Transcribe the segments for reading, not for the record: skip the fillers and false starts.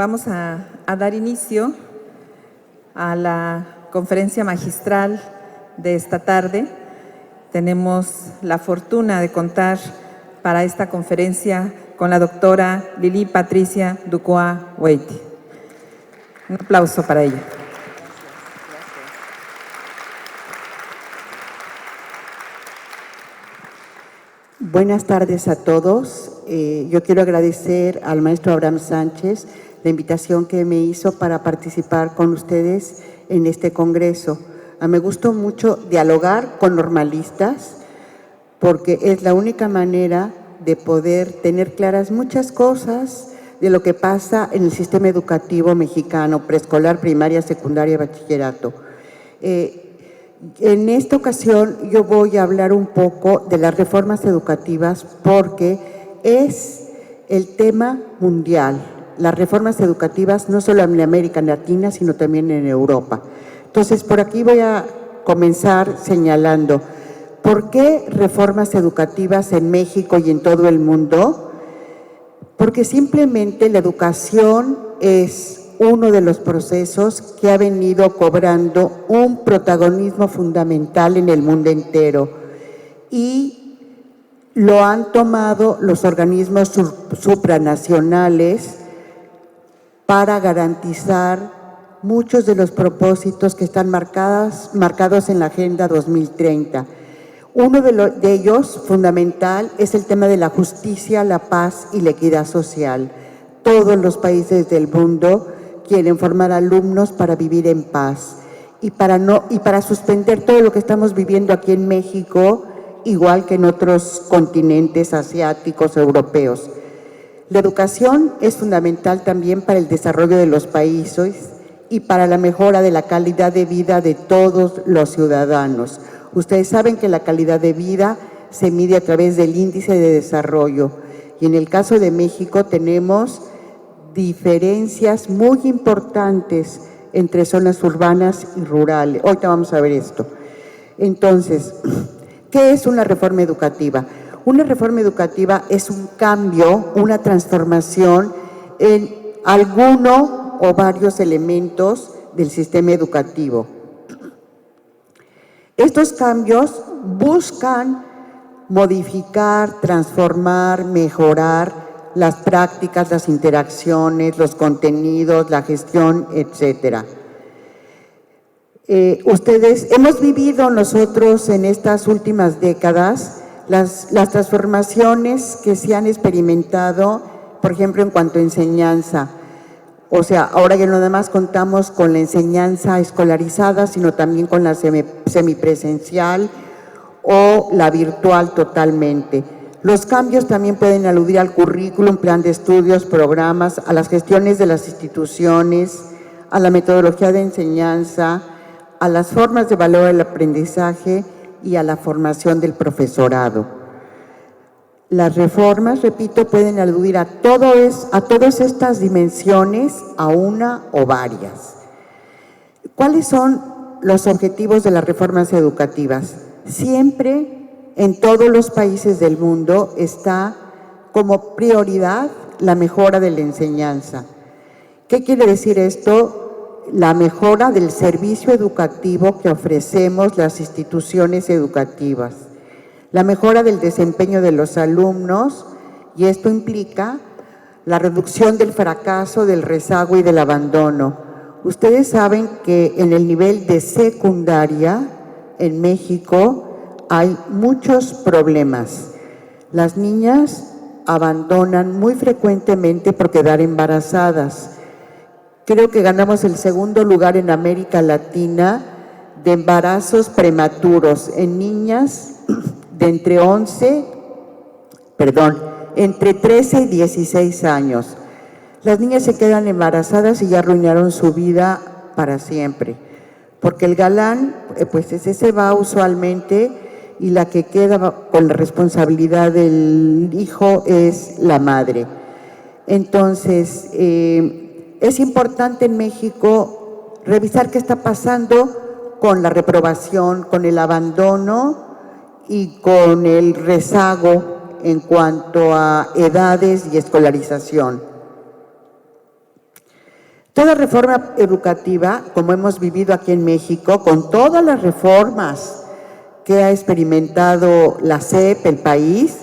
Vamos a dar inicio a la conferencia magistral de esta tarde. Tenemos la fortuna de contar para esta conferencia con la doctora Lili Patricia Ducoa-Weiti. Un aplauso para ella. Buenas tardes a todos. Yo quiero agradecer al maestro Abraham Sánchez la invitación que me hizo para participar con ustedes en este congreso. Me gustó mucho dialogar con normalistas porque es la única manera de poder tener claras muchas cosas de lo que pasa en el sistema educativo mexicano, preescolar, primaria, secundaria, bachillerato. En esta ocasión yo voy a hablar un poco de las reformas educativas porque es el tema mundial. Las reformas educativas no solo en América Latina, sino también en Europa. Entonces, por aquí voy a comenzar señalando ¿por qué reformas educativas en México y en todo el mundo? Porque simplemente la educación es uno de los procesos que ha venido cobrando un protagonismo fundamental en el mundo entero y lo han tomado los organismos supranacionales para garantizar muchos de los propósitos que están marcados en la Agenda 2030. Uno de ellos, fundamental, es el tema de la justicia, la paz y la equidad social. Todos los países del mundo quieren formar alumnos para vivir en paz y para suspender todo lo que estamos viviendo aquí en México, igual que en otros continentes asiáticos, europeos. La educación es fundamental también para el desarrollo de los países y para la mejora de la calidad de vida de todos los ciudadanos. Ustedes saben que la calidad de vida se mide a través del índice de desarrollo y en el caso de México tenemos diferencias muy importantes entre zonas urbanas y rurales. Ahorita vamos a ver esto. Entonces, ¿qué es una reforma educativa? Una reforma educativa es un cambio, una transformación en alguno o varios elementos del sistema educativo. Estos cambios buscan modificar, transformar, mejorar las prácticas, las interacciones, los contenidos, la gestión, etcétera. Hemos vivido nosotros en estas últimas décadas las transformaciones que se han experimentado, por ejemplo, en cuanto a enseñanza. O sea, ahora ya no nada más contamos con la enseñanza escolarizada, sino también con la semipresencial o la virtual totalmente. Los cambios también pueden aludir al currículum, plan de estudios, programas, a las gestiones de las instituciones, a la metodología de enseñanza, a las formas de valorar el aprendizaje y a la formación del profesorado. Las reformas, repito, pueden aludir a todas estas dimensiones, a una o varias. ¿Cuáles son los objetivos de las reformas educativas? Siempre, en todos los países del mundo, está como prioridad la mejora de la enseñanza. ¿Qué quiere decir esto? La mejora del servicio educativo que ofrecemos las instituciones educativas, la mejora del desempeño de los alumnos, y esto implica la reducción del fracaso, del rezago y del abandono. Ustedes saben que en el nivel de secundaria en México hay muchos problemas. Las niñas abandonan muy frecuentemente por quedar embarazadas. Creo que ganamos el segundo lugar en América Latina de embarazos prematuros en niñas de entre 13 y 16 años. Las niñas se quedan embarazadas y ya arruinaron su vida para siempre, porque el galán, pues ese se va usualmente y la que queda con la responsabilidad del hijo es la madre. Entonces, es importante en México revisar qué está pasando con la reprobación, con el abandono y con el rezago en cuanto a edades y escolarización. Toda reforma educativa, como hemos vivido aquí en México, con todas las reformas que ha experimentado la SEP, el país,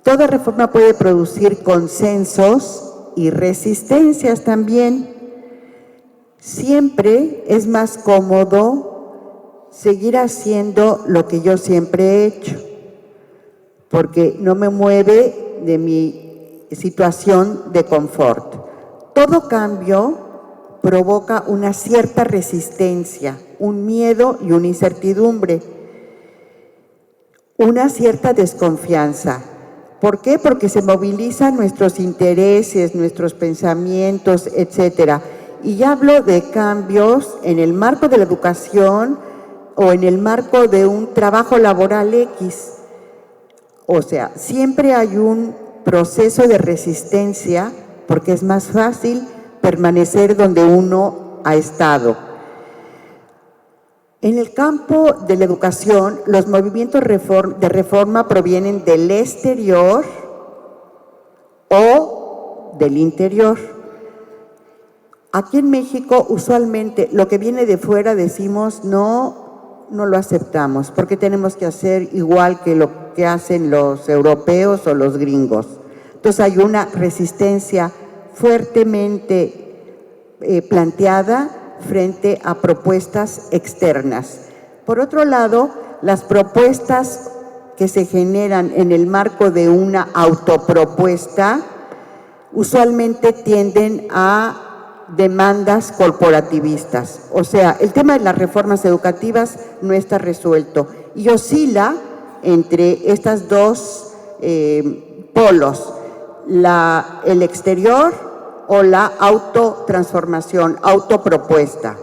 toda reforma puede producir consensos y resistencias también. Siempre es más cómodo seguir haciendo lo que yo siempre he hecho, porque no me mueve de mi situación de confort. Todo cambio provoca una cierta resistencia, un miedo y una incertidumbre, una cierta desconfianza. ¿Por qué? Porque se movilizan nuestros intereses, nuestros pensamientos, etcétera. Y ya hablo de cambios en el marco de la educación o en el marco de un trabajo laboral X. O sea, siempre hay un proceso de resistencia porque es más fácil permanecer donde uno ha estado. En el campo de la educación, los movimientos de reforma provienen del exterior o del interior. Aquí en México, usualmente, lo que viene de fuera decimos no lo aceptamos, porque tenemos que hacer igual que lo que hacen los europeos o los gringos. Entonces hay una resistencia fuertemente planteada frente a propuestas externas. Por otro lado, las propuestas que se generan en el marco de una autopropuesta usualmente tienden a demandas corporativistas. O sea, el tema de las reformas educativas no está resuelto y oscila entre estas dos polos, el exterior o la autotransformación, autopropuesta.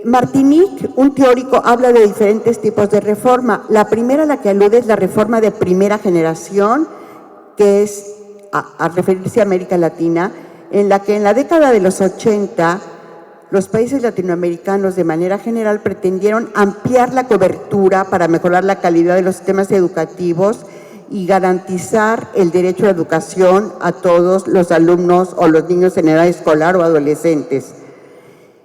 Martinique, un teórico, habla de diferentes tipos de reforma. La primera a la que alude es la reforma de primera generación, que es, a referirse a América Latina, en la que en la década de los 80 los países latinoamericanos de manera general pretendieron ampliar la cobertura para mejorar la calidad de los sistemas educativos y garantizar el derecho a la educación a todos los alumnos o los niños en edad escolar o adolescentes.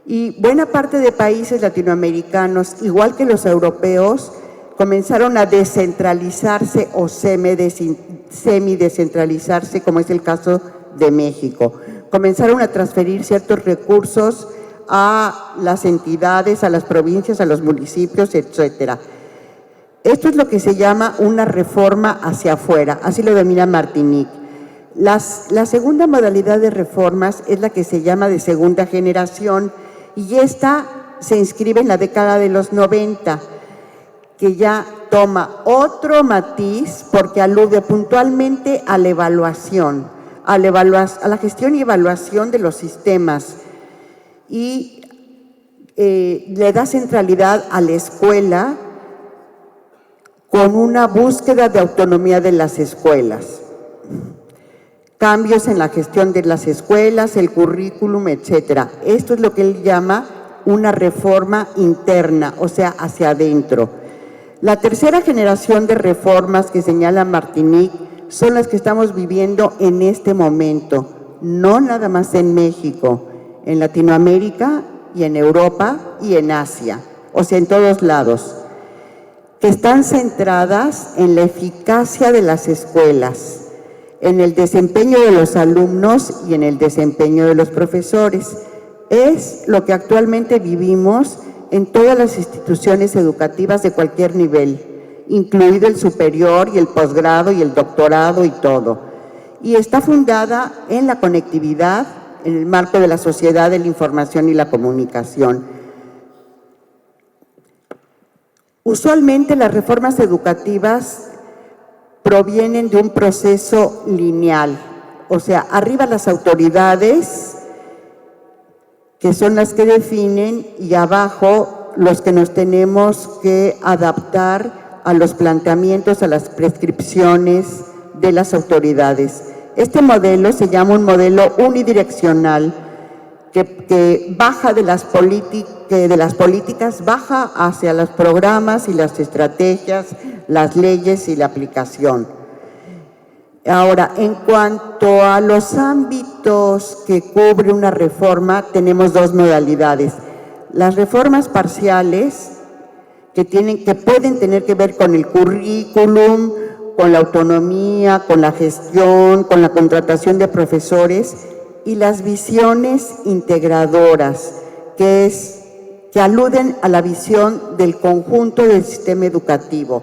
Y buena parte de países latinoamericanos, igual que los europeos, comenzaron a descentralizarse o semidescentralizarse, como es el caso de México. Comenzaron a transferir ciertos recursos a las entidades, a las provincias, a los municipios, etcétera. Esto es lo que se llama una reforma hacia afuera, así lo denomina Martinique. La segunda modalidad de reformas es la que se llama de segunda generación y esta se inscribe en la década de los 90, que ya toma otro matiz porque alude puntualmente a la evaluación, a la gestión y evaluación de los sistemas y le da centralidad a la escuela con una búsqueda de autonomía de las escuelas. Cambios en la gestión de las escuelas, el currículum, etcétera. Esto es lo que él llama una reforma interna, o sea, hacia adentro. La tercera generación de reformas que señala Martinique son las que estamos viviendo en este momento, no nada más en México, en Latinoamérica y en Europa y en Asia, o sea, en todos lados, que están centradas en la eficacia de las escuelas, en el desempeño de los alumnos y en el desempeño de los profesores. Es lo que actualmente vivimos en todas las instituciones educativas de cualquier nivel, incluido el superior y el posgrado y el doctorado y todo. Y está fundada en la conectividad, en el marco de la sociedad de la información y la comunicación. Usualmente las reformas educativas provienen de un proceso lineal, o sea, arriba las autoridades, que son las que definen, y abajo los que nos tenemos que adaptar a los planteamientos, a las prescripciones de las autoridades. Este modelo se llama un modelo unidireccional que baja de las políticas, baja hacia los programas y las estrategias, las leyes y la aplicación. Ahora, en cuanto a los ámbitos que cubre una reforma, tenemos dos modalidades. Las reformas parciales, que pueden tener que ver con el currículum, con la autonomía, con la gestión, con la contratación de profesores, y las visiones integradoras, que aluden a la visión del conjunto del sistema educativo.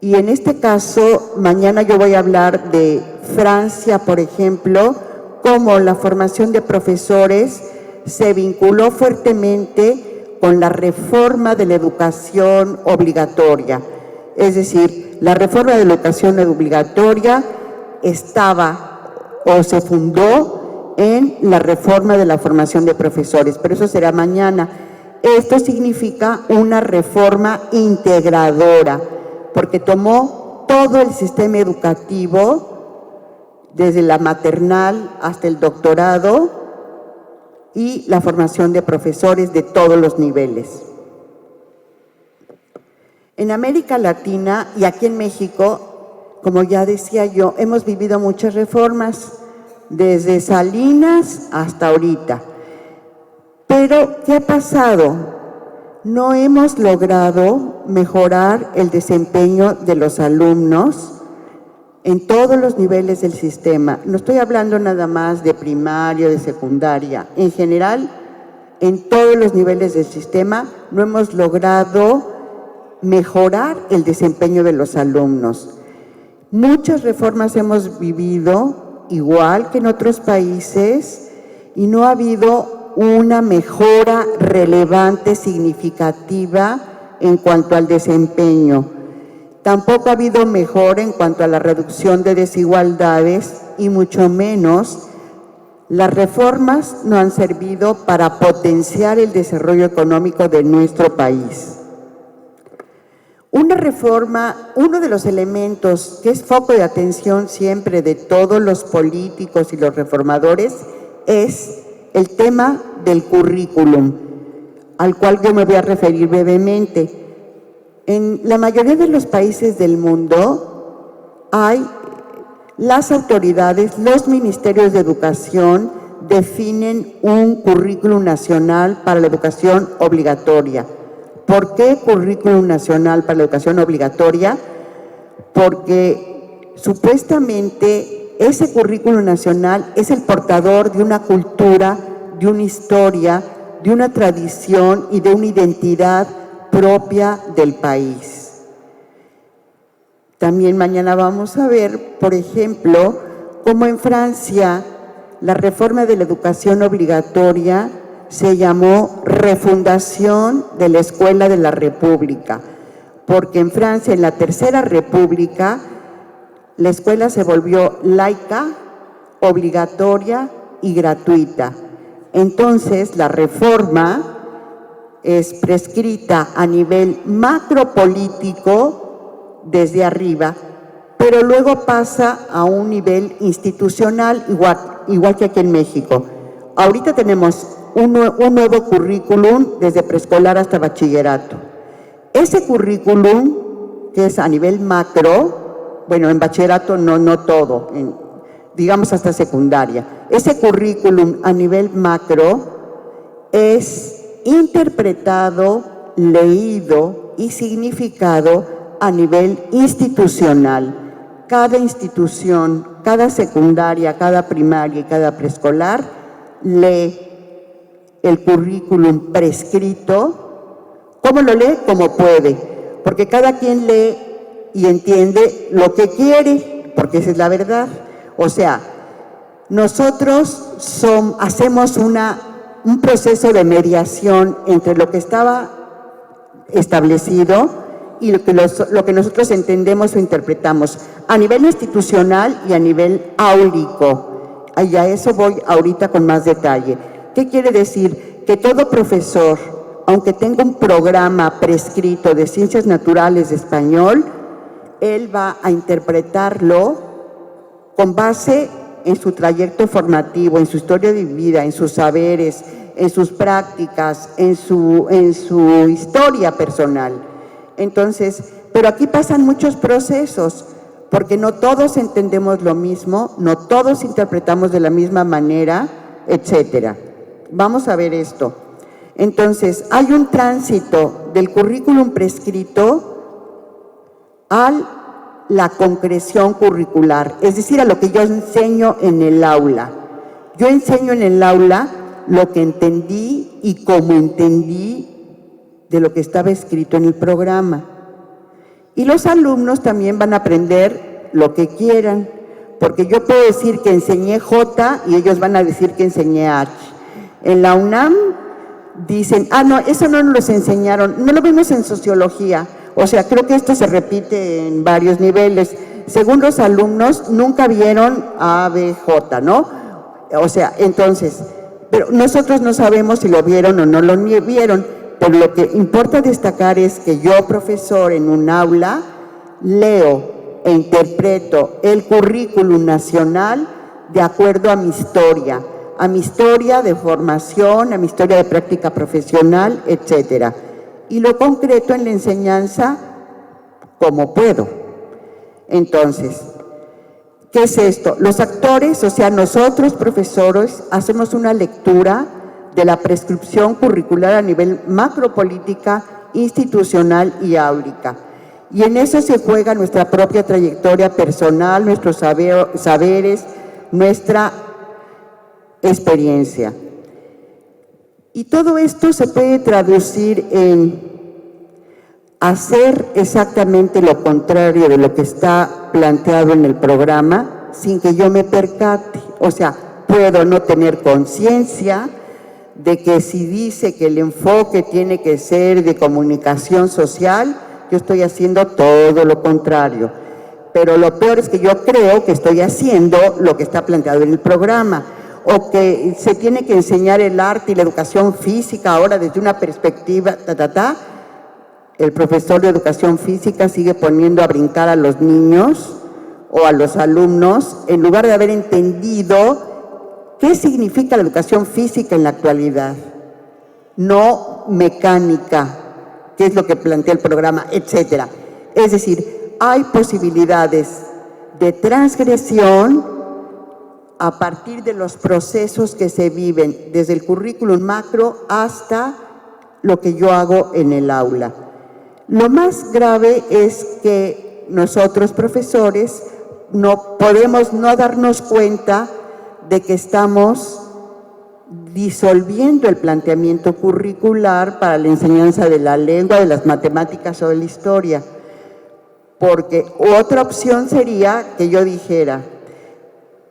Y en este caso, mañana yo voy a hablar de Francia, por ejemplo, cómo la formación de profesores se vinculó fuertemente con la reforma de la educación obligatoria. Es decir, la reforma de la educación obligatoria estaba o se fundó en la reforma de la formación de profesores, pero eso será mañana. Esto significa una reforma integradora, porque tomó todo el sistema educativo, desde la maternal hasta el doctorado, y la formación de profesores de todos los niveles. En América Latina y aquí en México, como ya decía yo, hemos vivido muchas reformas, desde Salinas hasta ahorita. Pero, ¿qué ha pasado? No hemos logrado mejorar el desempeño de los alumnos en todos los niveles del sistema. No estoy hablando nada más de primaria, de secundaria. En general, en todos los niveles del sistema no hemos logrado mejorar el desempeño de los alumnos. Muchas reformas hemos vivido, igual que en otros países, y no ha habido una mejora relevante, significativa en cuanto al desempeño. Tampoco ha habido mejora en cuanto a la reducción de desigualdades y mucho menos las reformas no han servido para potenciar el desarrollo económico de nuestro país. Una reforma, uno de los elementos que es foco de atención siempre de todos los políticos y los reformadores es el tema del currículum, al cual yo me voy a referir brevemente. En la mayoría de los países del mundo hay las autoridades, los ministerios de educación definen un currículum nacional para la educación obligatoria. ¿Por qué currículum nacional para la educación obligatoria? Porque supuestamente ese currículum nacional es el portador de una cultura, de una historia, de una tradición y de una identidad propia del país. También mañana vamos a ver, por ejemplo, cómo en Francia la reforma de la educación obligatoria se llamó refundación de la Escuela de la República, porque en Francia, en la Tercera República, la escuela se volvió laica, obligatoria y gratuita. Entonces, la reforma es prescrita a nivel macropolítico desde arriba, pero luego pasa a un nivel institucional igual que aquí en México. Ahorita tenemos un nuevo currículum desde preescolar hasta bachillerato. Ese currículum, que es a nivel macro, bueno, en bachillerato no todo, digamos hasta secundaria, ese currículum a nivel macro es interpretado, leído y significado a nivel institucional. Cada institución, cada secundaria, cada primaria y cada preescolar lee el currículum prescrito. ¿Cómo lo lee? Como puede, porque cada quien lee y entiende lo que quiere, porque esa es la verdad. O sea, nosotros hacemos un proceso de mediación entre lo que estaba establecido y lo que nosotros entendemos o interpretamos a nivel institucional y a nivel áulico. Y a eso voy ahorita con más detalle. ¿Qué quiere decir? Que todo profesor, aunque tenga un programa prescrito de ciencias naturales de español, él va a interpretarlo con base en su trayecto formativo, en su historia de vida, en sus saberes, en sus prácticas, en su historia personal. Entonces, pero aquí pasan muchos procesos, porque no todos entendemos lo mismo, no todos interpretamos de la misma manera, etcétera. Vamos a ver esto. Entonces, hay un tránsito del currículum prescrito a la concreción curricular, es decir, a lo que yo enseño en el aula. Yo enseño en el aula lo que entendí y cómo entendí de lo que estaba escrito en el programa. Y los alumnos también van a aprender lo que quieran, porque yo puedo decir que enseñé J y ellos van a decir que enseñé H. En la UNAM dicen, no, eso no nos lo enseñaron, no lo vemos en sociología. O sea, creo que esto se repite en varios niveles. Según los alumnos, nunca vieron A, B, J, ¿no? O sea, entonces, pero nosotros no sabemos si lo vieron o no lo vieron, pero lo que importa destacar es que yo, profesor, en un aula, leo e interpreto el currículum nacional de acuerdo a mi historia de formación, a mi historia de práctica profesional, etcétera. Y lo concreto en la enseñanza como puedo. Entonces, ¿qué es esto? Los actores, o sea, nosotros, profesores, hacemos una lectura de la prescripción curricular a nivel macropolítica, institucional y áurica. Y en eso se juega nuestra propia trayectoria personal, nuestros saberes, nuestra experiencia. Y todo esto se puede traducir en hacer exactamente lo contrario de lo que está planteado en el programa sin que yo me percate. O sea, puedo no tener conciencia de que si dice que el enfoque tiene que ser de comunicación social, yo estoy haciendo todo lo contrario. Pero lo peor es que yo creo que estoy haciendo lo que está planteado en el programa, o que se tiene que enseñar el arte y la educación física ahora desde una perspectiva, el profesor de educación física sigue poniendo a brincar a los niños o a los alumnos en lugar de haber entendido qué significa la educación física en la actualidad, no mecánica, que es lo que plantea el programa, etcétera. Es decir, hay posibilidades de transgresión a partir de los procesos que se viven desde el currículum macro hasta lo que yo hago en el aula. Lo más grave es que nosotros, profesores, no podemos no darnos cuenta de que estamos disolviendo el planteamiento curricular para la enseñanza de la lengua, de las matemáticas o de la historia. Porque otra opción sería que yo dijera,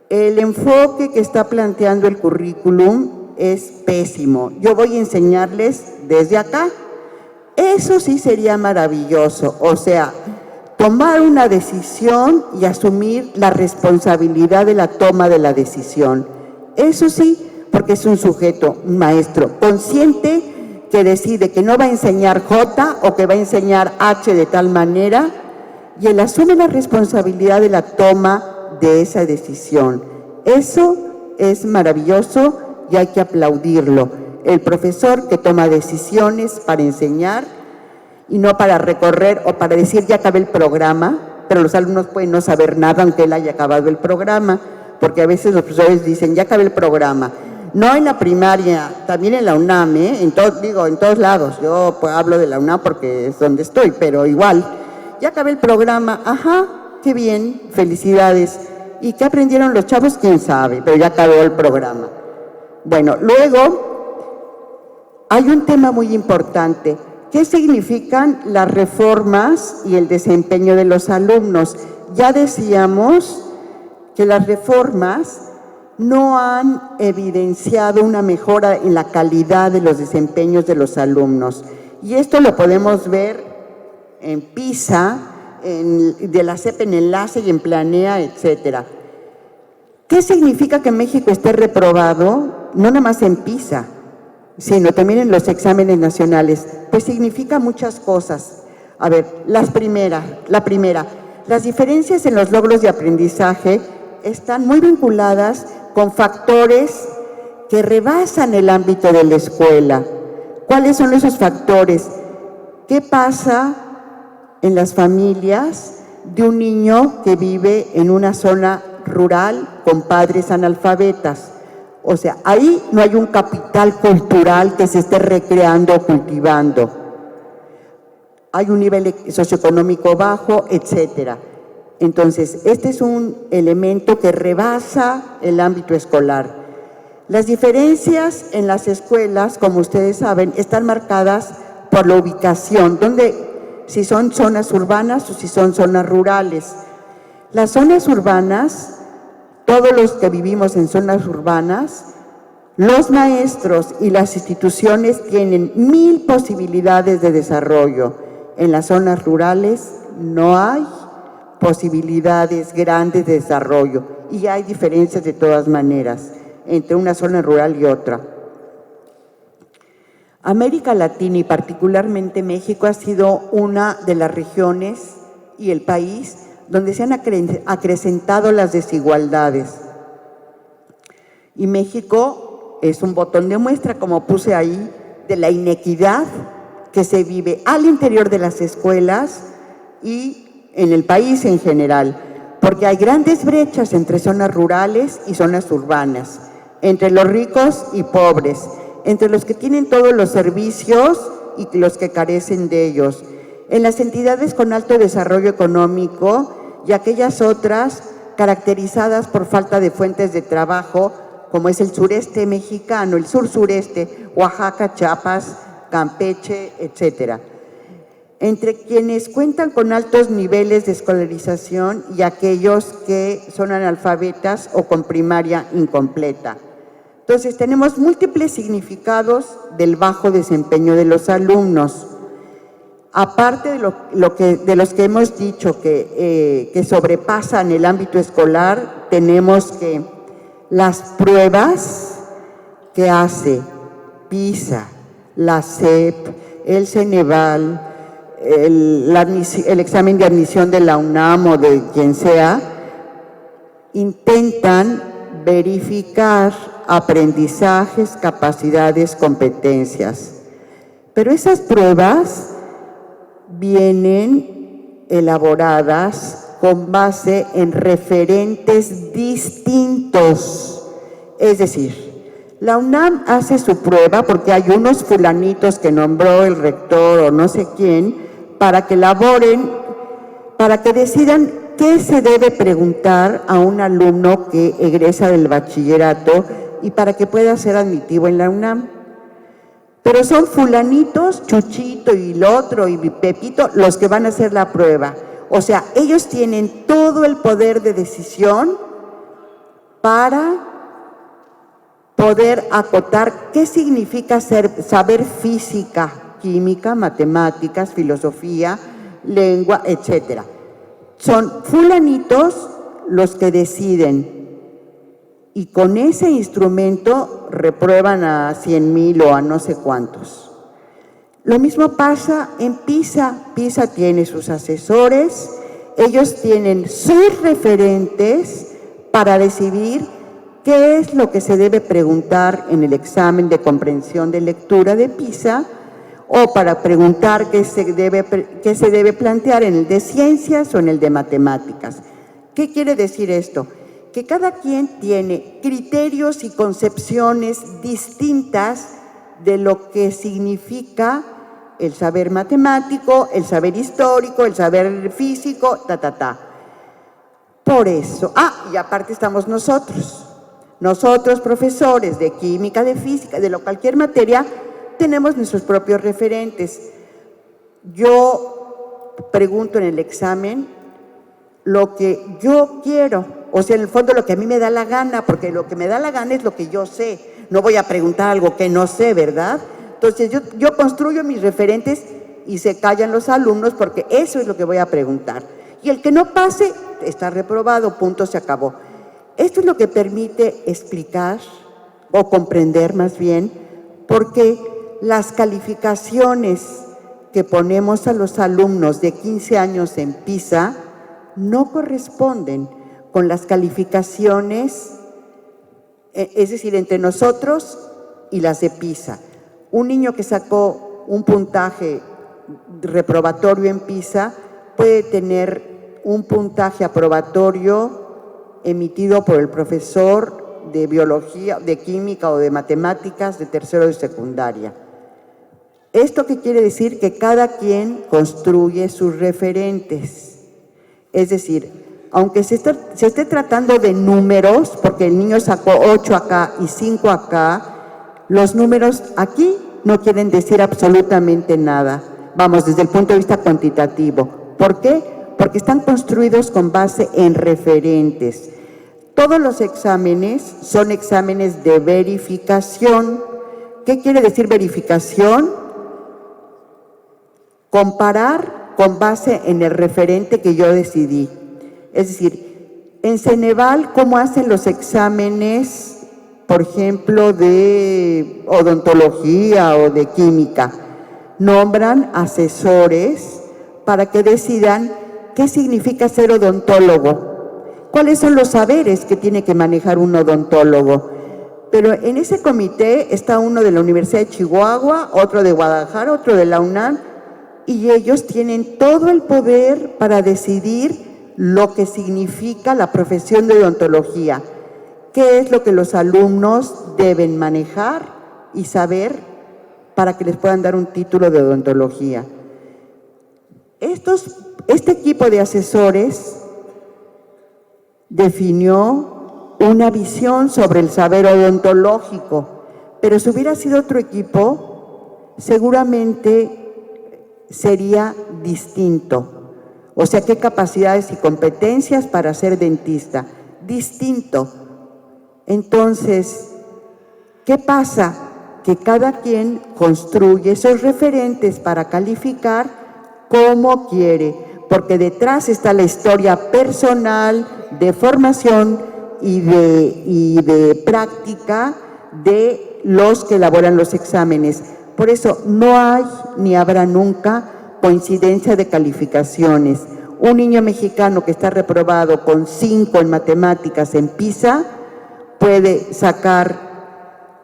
el enfoque que está planteando el currículum es pésimo. Yo voy a enseñarles desde acá. Eso sí sería maravilloso. O sea, tomar una decisión y asumir la responsabilidad de la toma de la decisión. Eso sí, porque es un sujeto, un maestro consciente que decide que no va a enseñar J o que va a enseñar H de tal manera, y él asume la responsabilidad de la toma de esa decisión. Eso es maravilloso y hay que aplaudirlo. El profesor que toma decisiones para enseñar y no para recorrer o para decir ya acabé el programa, pero los alumnos pueden no saber nada aunque él haya acabado el programa, porque a veces los profesores dicen ya acabé el programa. No en la primaria, también en la UNAM, en todos lados. Yo pues, hablo de la UNAM porque es donde estoy, pero igual. Ya acabé el programa, ajá, qué bien, felicidades. ¿Y qué aprendieron los chavos? Quién sabe, pero ya acabó el programa. Bueno, luego hay un tema muy importante. ¿Qué significan las reformas y el desempeño de los alumnos? Ya decíamos que las reformas no han evidenciado una mejora en la calidad de los desempeños de los alumnos. Y esto lo podemos ver en PISA, de la CEP en Enlace y en Planea, etcétera. ¿Qué significa que México esté reprobado? No nada más en PISA, sino también en los exámenes nacionales. Pues significa muchas cosas. A ver, la primera, las diferencias en los logros de aprendizaje están muy vinculadas con factores que rebasan el ámbito de la escuela. ¿Cuáles son esos factores? ¿Qué pasa en las familias de un niño que vive en una zona rural con padres analfabetas. O sea, ahí no hay un capital cultural que se esté recreando o cultivando. Hay un nivel socioeconómico bajo, etcétera. Entonces, este es un elemento que rebasa el ámbito escolar. Las diferencias en las escuelas, como ustedes saben, están marcadas por la ubicación, si son zonas urbanas o si son zonas rurales. Las zonas urbanas, todos los que vivimos en zonas urbanas, los maestros y las instituciones tienen 1000 posibilidades de desarrollo. En las zonas rurales no hay posibilidades grandes de desarrollo y hay diferencias de todas maneras entre una zona rural y otra. América Latina y particularmente México ha sido una de las regiones y el país donde se han acrecentado las desigualdades. Y México es un botón de muestra, como puse ahí, de la inequidad que se vive al interior de las escuelas y en el país en general, porque hay grandes brechas entre zonas rurales y zonas urbanas, entre los ricos y pobres, entre los que tienen todos los servicios y los que carecen de ellos, en las entidades con alto desarrollo económico y aquellas otras caracterizadas por falta de fuentes de trabajo, como es el sureste mexicano, el sur-sureste, Oaxaca, Chiapas, Campeche, etcétera. Entre quienes cuentan con altos niveles de escolarización y aquellos que son analfabetas o con primaria incompleta. Entonces, tenemos múltiples significados del bajo desempeño de los alumnos. Aparte de los que hemos dicho que sobrepasan el ámbito escolar, tenemos que las pruebas que hace PISA, la SEP, el Ceneval, el examen de admisión de la UNAM o de quien sea, intentan verificar aprendizajes, capacidades, competencias. Pero esas pruebas vienen elaboradas con base en referentes distintos. Es decir, la UNAM hace su prueba porque hay unos fulanitos que nombró el rector o no sé quién para que elaboren, para que decidan qué se debe preguntar a un alumno que egresa del bachillerato y para que pueda ser admitido en la UNAM. Pero son fulanitos, Chuchito y el otro y Pepito los que van a hacer la prueba. O sea, ellos tienen todo el poder de decisión para poder acotar qué significa saber física, química, matemáticas, filosofía, lengua, etcétera. Son fulanitos los que deciden y con ese instrumento reprueban a 100,000 o a no sé cuántos. Lo mismo pasa en PISA. PISA tiene sus asesores, ellos tienen sus referentes para decidir qué es lo que se debe preguntar en el examen de comprensión de lectura de PISA o para preguntar qué se debe plantear en el de ciencias o en el de matemáticas. ¿Qué quiere decir esto? Que cada quien tiene criterios y concepciones distintas de lo que significa el saber matemático, el saber histórico, el saber físico, Por eso, y aparte estamos nosotros profesores de química, de física, de cualquier materia, tenemos nuestros propios referentes. Yo pregunto en el examen lo que yo quiero, o sea, en el fondo lo que a mí me da la gana, porque lo que me da la gana es lo que yo sé. No voy a preguntar algo que no sé, ¿verdad? Entonces yo construyo mis referentes y se callan los alumnos porque eso es lo que voy a preguntar. Y el que no pase está reprobado, punto, se acabó. Esto es lo que permite explicar o comprender más bien porque las calificaciones que ponemos a los alumnos de 15 años en PISA no corresponden con las calificaciones, es decir, entre nosotros y las de PISA. Un niño que sacó un puntaje reprobatorio en PISA puede tener un puntaje aprobatorio emitido por el profesor de biología, de química o de matemáticas de tercero de secundaria. ¿Esto qué quiere decir? Que cada quien construye sus referentes. Es decir, aunque se esté tratando de números, porque el niño sacó 8 acá y 5 acá, los números aquí no quieren decir absolutamente nada. Vamos, desde el punto de vista cuantitativo. ¿Por qué? Porque están construidos con base en referentes. Todos los exámenes son exámenes de verificación. ¿Qué quiere decir verificación? Comparar con base en el referente que yo decidí. Es decir, en Ceneval, ¿cómo hacen los exámenes, por ejemplo, de odontología o de química? Nombran asesores para que decidan qué significa ser odontólogo, cuáles son los saberes que tiene que manejar un odontólogo. Pero en ese comité está uno de la Universidad de Chihuahua, otro de Guadalajara, otro de la UNAM, y ellos tienen todo el poder para decidir lo que significa la profesión de odontología, qué es lo que los alumnos deben manejar y saber para que les puedan dar un título de odontología. Este equipo de asesores definió una visión sobre el saber odontológico, pero si hubiera sido otro equipo, seguramente sería distinto. O sea, qué capacidades y competencias para ser dentista. Distinto. Entonces, ¿qué pasa? Que cada quien construye esos referentes para calificar como quiere, porque detrás está la historia personal, de formación y de práctica de los que elaboran los exámenes. Por eso no hay ni habrá nunca coincidencia de calificaciones. Un niño mexicano que está reprobado con 5 en matemáticas en PISA puede sacar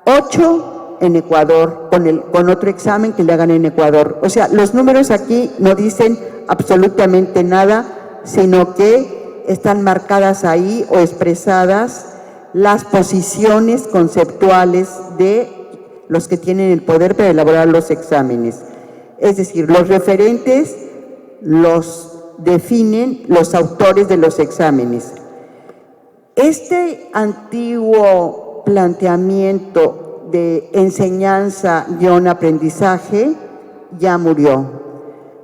8 en Ecuador con otro examen que le hagan en Ecuador. O sea, los números aquí no dicen absolutamente nada, sino que están marcadas ahí o expresadas las posiciones conceptuales de los que tienen el poder para elaborar los exámenes. Es decir, los referentes los definen los autores de los exámenes. Este antiguo planteamiento de enseñanza-aprendizaje ya murió.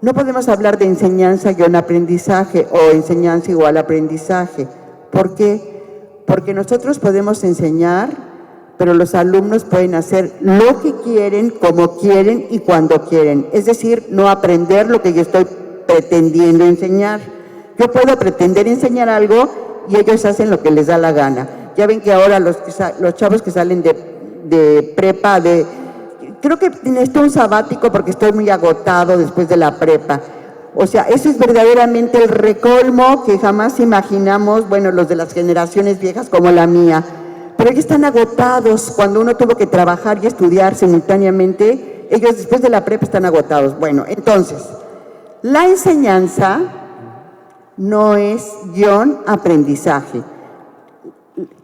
No podemos hablar de enseñanza-aprendizaje o enseñanza igual aprendizaje. ¿Por qué? Porque nosotros podemos enseñar, pero los alumnos pueden hacer lo que quieren, como quieren y cuando quieren. Es decir, no aprender lo que yo estoy pretendiendo enseñar. Yo puedo pretender enseñar algo y ellos hacen lo que les da la gana. Ya ven que ahora los chavos que salen de prepa, creo que necesito un sabático porque estoy muy agotado después de la prepa. O sea, eso es verdaderamente el recolmo que jamás imaginamos, bueno, los de las generaciones viejas como la mía. Pero ellos están agotados. Cuando uno tuvo que trabajar y estudiar simultáneamente, ellos después de la prepa están agotados. Bueno, entonces, la enseñanza no es aprendizaje.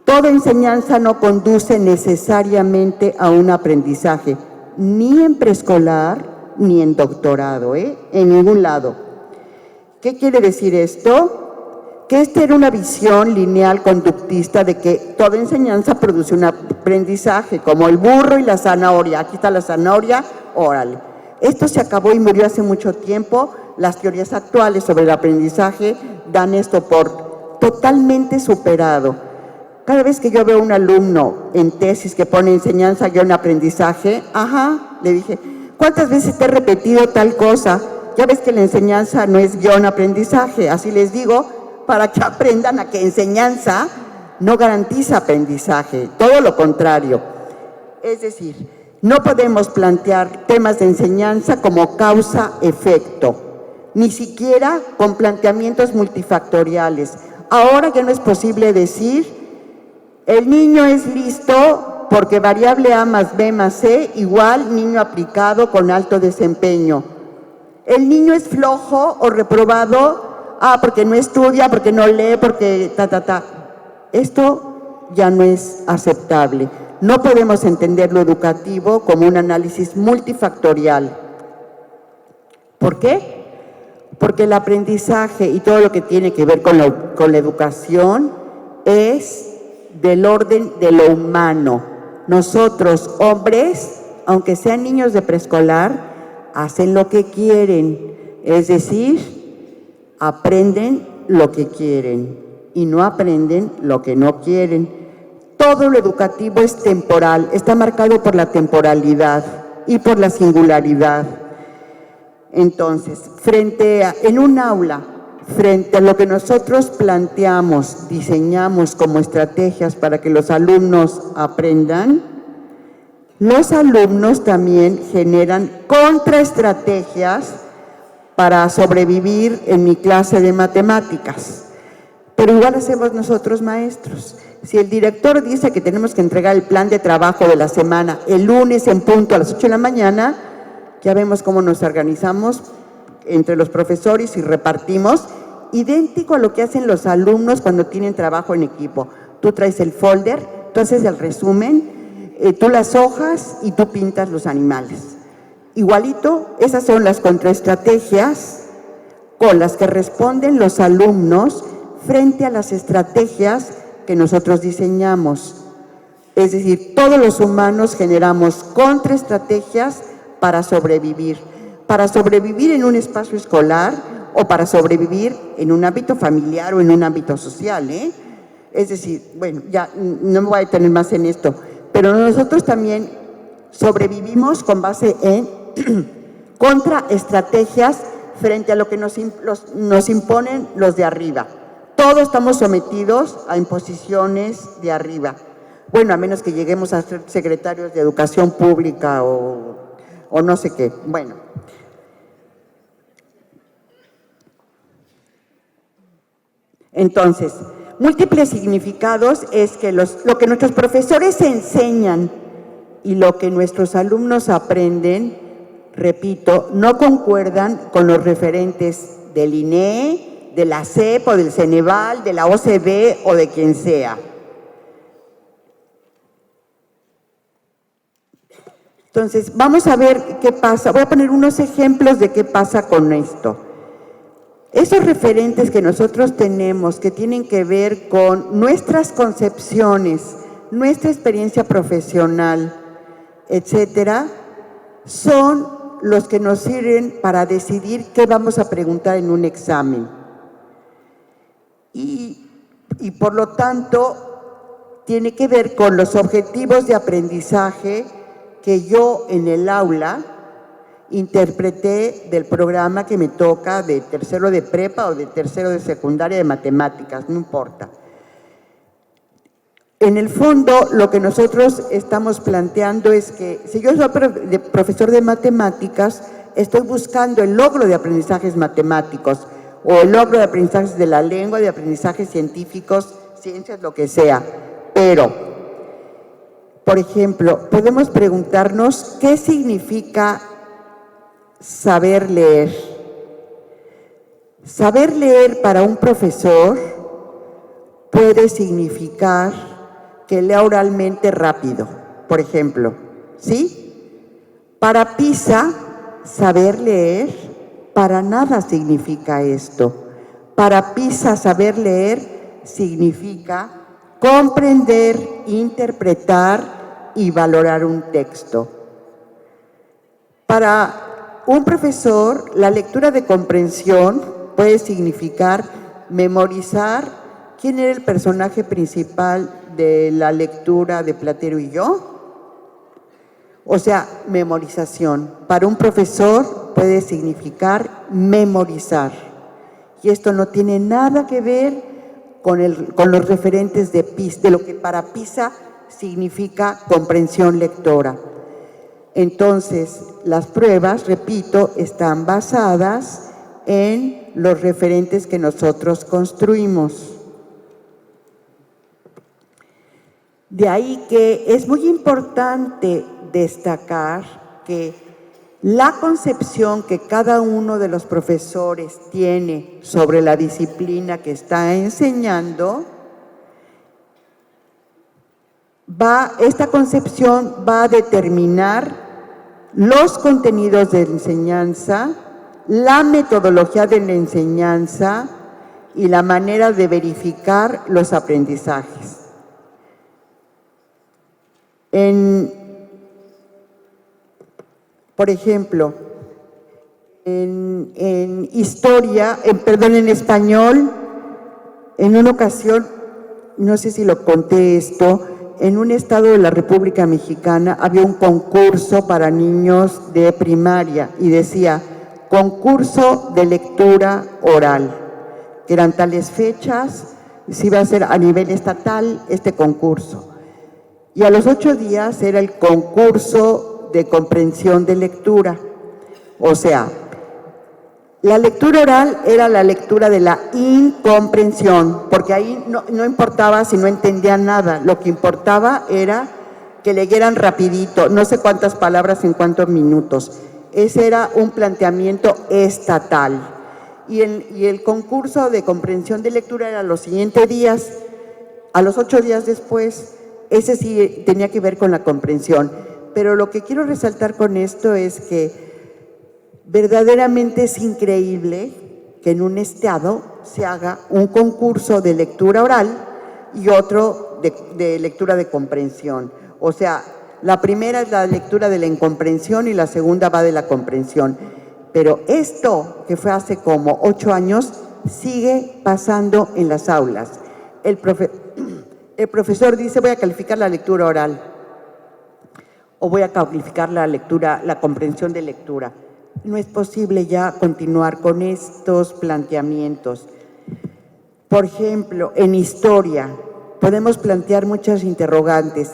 Toda enseñanza no conduce necesariamente a un aprendizaje, ni en preescolar, ni en doctorado, en ningún lado. ¿Qué quiere decir esto? Que esta era una visión lineal conductista de que toda enseñanza produce un aprendizaje, como el burro y la zanahoria. Aquí está la zanahoria, órale. Esto se acabó y murió hace mucho tiempo. Las teorías actuales sobre el aprendizaje dan esto por totalmente superado. Cada vez que yo veo a un alumno en tesis que pone enseñanza-aprendizaje, le dije, ¿cuántas veces te he repetido tal cosa? Ya ves que la enseñanza no es aprendizaje, así les digo, para que aprendan a que enseñanza no garantiza aprendizaje, todo lo contrario. Es decir, no podemos plantear temas de enseñanza como causa-efecto, ni siquiera con planteamientos multifactoriales. Ahora ya no es posible decir, el niño es listo porque variable A más B más C igual niño aplicado con alto desempeño. El niño es flojo o reprobado porque no estudia, porque no lee, porque Esto ya no es aceptable. No podemos entender lo educativo como un análisis multifactorial. ¿Por qué? Porque el aprendizaje y todo lo que tiene que ver con la educación es del orden de lo humano. Nosotros, hombres, aunque sean niños de preescolar, hacen lo que quieren, es decir, aprenden lo que quieren y no aprenden lo que no quieren. Todo lo educativo es temporal, está marcado por la temporalidad y por la singularidad. Entonces, en un aula, frente a lo que nosotros planteamos, diseñamos como estrategias para que los alumnos aprendan, los alumnos también generan contraestrategias para sobrevivir en mi clase de matemáticas. Pero igual hacemos nosotros, maestros. Si el director dice que tenemos que entregar el plan de trabajo de la semana el lunes en punto a las 8 de la mañana, ya vemos cómo nos organizamos entre los profesores y repartimos, idéntico a lo que hacen los alumnos cuando tienen trabajo en equipo. Tú traes el folder, tú haces el resumen, tú las hojas y tú pintas los animales. Igualito, esas son las contraestrategias con las que responden los alumnos frente a las estrategias que nosotros diseñamos. Es decir, todos los humanos generamos contraestrategias para sobrevivir en un espacio escolar o para sobrevivir en un ámbito familiar o en un ámbito social, Es decir, bueno, ya no me voy a detener más en esto, pero nosotros también sobrevivimos con base en contraestrategias frente a lo que nos imponen los de arriba. Todos estamos sometidos a imposiciones de arriba. Bueno, a menos que lleguemos a ser secretarios de educación pública o no sé qué. Bueno. Entonces, múltiples significados es que lo que nuestros profesores enseñan y lo que nuestros alumnos aprenden, repito, no concuerdan con los referentes del INEE, de la SEP o del Ceneval, de la OCDE o de quien sea. Entonces, vamos a ver qué pasa. Voy a poner unos ejemplos de qué pasa con esto. Esos referentes que nosotros tenemos, que tienen que ver con nuestras concepciones, nuestra experiencia profesional, etcétera, son los que nos sirven para decidir qué vamos a preguntar en un examen. Y por lo tanto, tiene que ver con los objetivos de aprendizaje que yo en el aula interpreté del programa que me toca de tercero de prepa o de tercero de secundaria de matemáticas, no importa. En el fondo, lo que nosotros estamos planteando es que si yo soy profesor de matemáticas, estoy buscando el logro de aprendizajes matemáticos o el logro de aprendizajes de la lengua, de aprendizajes científicos, ciencias, lo que sea. Pero, por ejemplo, podemos preguntarnos qué significa saber leer. Saber leer para un profesor puede significar que lea oralmente rápido, por ejemplo, ¿sí? Para PISA, saber leer para nada significa esto. Para PISA, saber leer significa comprender, interpretar y valorar un texto. Para un profesor, la lectura de comprensión puede significar memorizar quién era el personaje principal de la lectura de Platero y yo. O sea, memorización. Para un profesor puede significar memorizar. Y esto no tiene nada que ver con los referentes de lo que para PISA significa comprensión lectora. Entonces, las pruebas, repito, están basadas en los referentes que nosotros construimos. De ahí que es muy importante destacar que La concepción que cada uno de los profesores tiene sobre la disciplina que está enseñando, esta concepción va a determinar los contenidos de enseñanza, la metodología de la enseñanza y la manera de verificar los aprendizajes. Por ejemplo, en historia, en español, en una ocasión, no sé si lo conté esto, en un estado de la República Mexicana había un concurso para niños de primaria y decía, concurso de lectura oral, que eran tales fechas, se iba a hacer a nivel estatal este concurso. Y a los 8 días era el concurso de comprensión de lectura. O sea, la lectura oral era la lectura de la incomprensión, porque ahí no importaba si no entendían nada, lo que importaba era que leyeran rapidito, no sé cuántas palabras en cuántos minutos. Ese era un planteamiento estatal. Y el concurso de comprensión de lectura era los siguientes días, a los 8 días después, ese sí tenía que ver con la comprensión. Pero lo que quiero resaltar con esto es que verdaderamente es increíble que en un estado se haga un concurso de lectura oral y otro de lectura de comprensión. O sea, la primera es la lectura de la incomprensión y la segunda va de la comprensión. Pero esto, que fue hace como 8 años, sigue pasando en las aulas. El profesor dice, voy a calificar la lectura oral o voy a calificar la comprensión de lectura. No es posible ya continuar con estos planteamientos. Por ejemplo, en historia podemos plantear muchas interrogantes.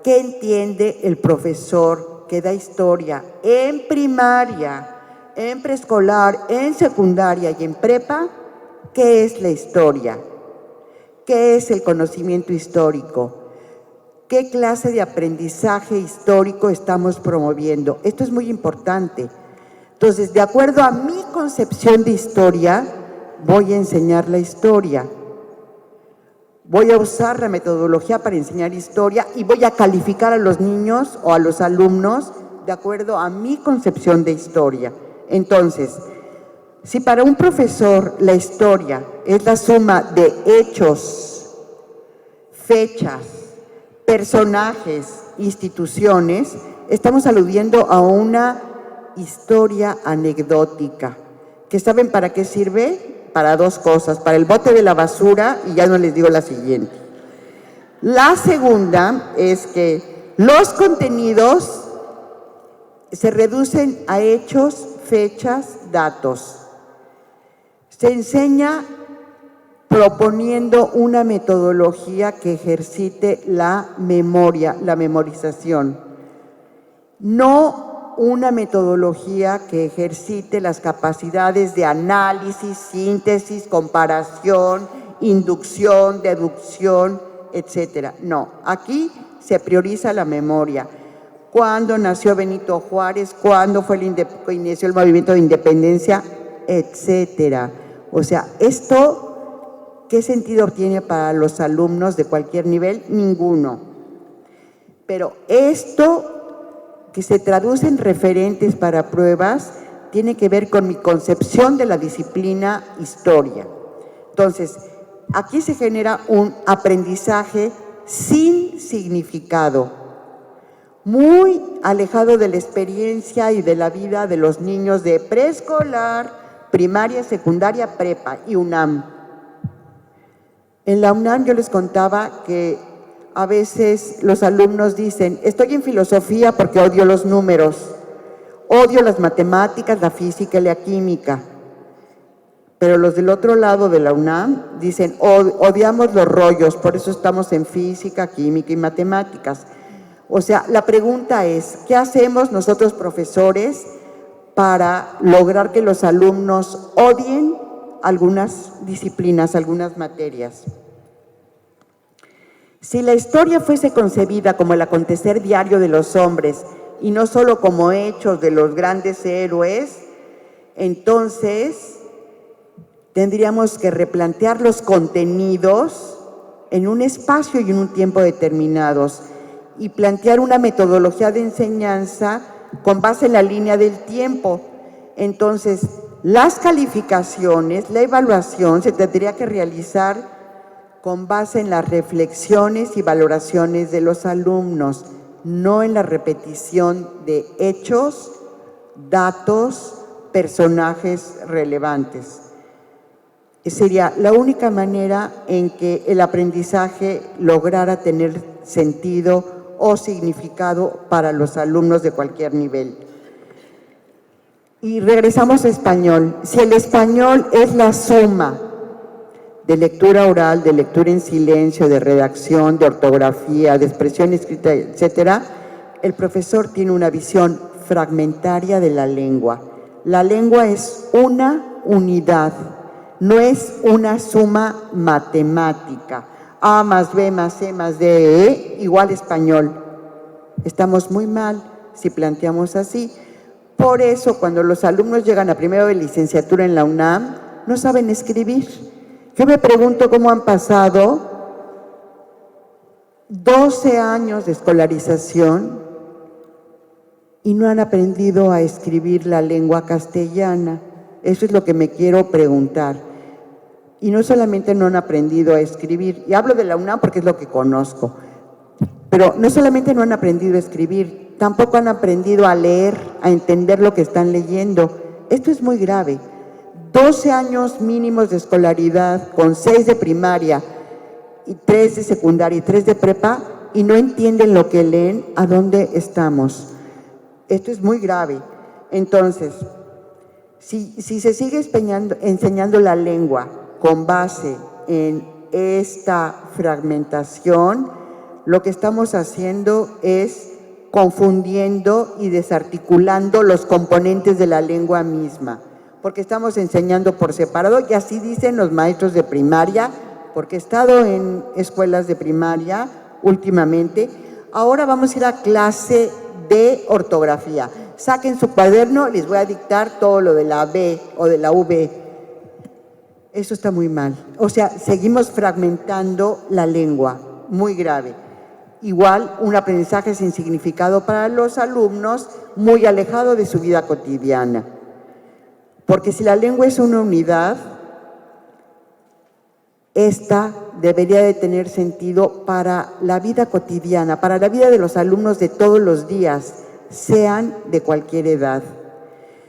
¿Qué entiende el profesor que da historia en primaria, en preescolar, en secundaria y en prepa? ¿Qué es la historia? ¿Qué es el conocimiento histórico? ¿Qué clase de aprendizaje histórico estamos promoviendo? Esto es muy importante. Entonces, de acuerdo a mi concepción de historia, voy a enseñar la historia. Voy a usar la metodología para enseñar historia y voy a calificar a los niños o a los alumnos de acuerdo a mi concepción de historia. Entonces, si para un profesor la historia es la suma de hechos, fechas, personajes, instituciones, estamos aludiendo a una historia anecdótica, que ¿saben para qué sirve? Para 2 cosas, para el bote de la basura, y ya no les digo la siguiente. La segunda es que los contenidos se reducen a hechos, fechas, datos. Se enseña proponiendo una metodología que ejercite la memoria, la memorización, no una metodología que ejercite las capacidades de análisis, síntesis, comparación, inducción, deducción, etcétera. No, aquí se prioriza la memoria. ¿Cuándo nació Benito Juárez? ¿Cuándo inició el movimiento de independencia? Etcétera. O sea, esto, ¿qué sentido tiene para los alumnos de cualquier nivel? Ninguno. Pero esto que se traduce en referentes para pruebas tiene que ver con mi concepción de la disciplina historia. Entonces, aquí se genera un aprendizaje sin significado, muy alejado de la experiencia y de la vida de los niños de preescolar, primaria, secundaria, prepa y UNAM. En la UNAM yo les contaba que a veces los alumnos dicen, estoy en filosofía porque odio los números, odio las matemáticas, la física y la química. Pero los del otro lado de la UNAM dicen, odiamos los rollos, por eso estamos en física, química y matemáticas. O sea, la pregunta es, ¿qué hacemos nosotros profesores para lograr que los alumnos odien algunas disciplinas, algunas materias? Si la historia fuese concebida como el acontecer diario de los hombres y no solo como hechos de los grandes héroes, entonces tendríamos que replantear los contenidos en un espacio y en un tiempo determinados y plantear una metodología de enseñanza con base en la línea del tiempo. Entonces, las calificaciones, la evaluación se tendría que realizar con base en las reflexiones y valoraciones de los alumnos, no en la repetición de hechos, datos, personajes relevantes. Sería la única manera en que el aprendizaje lograra tener sentido o significado para los alumnos de cualquier nivel. Y regresamos a español. Si el español es la suma de lectura oral, de lectura en silencio, de redacción, de ortografía, de expresión escrita, etcétera, el profesor tiene una visión fragmentaria de la lengua. La lengua es una unidad, no es una suma matemática. A más B más C más D E igual español. Estamos muy mal si planteamos así. Por eso, cuando los alumnos llegan a primero de licenciatura en la UNAM, no saben escribir. Yo me pregunto cómo han pasado 12 años de escolarización y no han aprendido a escribir la lengua castellana. Eso es lo que me quiero preguntar. Y no solamente no han aprendido a escribir, y hablo de la UNAM porque es lo que conozco, pero no solamente no han aprendido a escribir, tampoco han aprendido a leer, a entender lo que están leyendo. Esto es muy grave. 12 años mínimos de escolaridad, con 6 de primaria, y 3 de secundaria y 3 de prepa, y no entienden lo que leen, ¿a dónde estamos? Esto es muy grave. Entonces, si se sigue enseñando la lengua con base en esta fragmentación, lo que estamos haciendo es confundiendo y desarticulando los componentes de la lengua misma, porque estamos enseñando por separado, y así dicen los maestros de primaria, porque he estado en escuelas de primaria últimamente. Ahora vamos a ir a clase de ortografía. Saquen su cuaderno, les voy a dictar todo lo de la B o de la V. Eso está muy mal. O sea, seguimos fragmentando la lengua, muy grave. Igual, un aprendizaje sin significado para los alumnos, muy alejado de su vida cotidiana. Porque si la lengua es una unidad, esta debería de tener sentido para la vida cotidiana, para la vida de los alumnos de todos los días, sean de cualquier edad.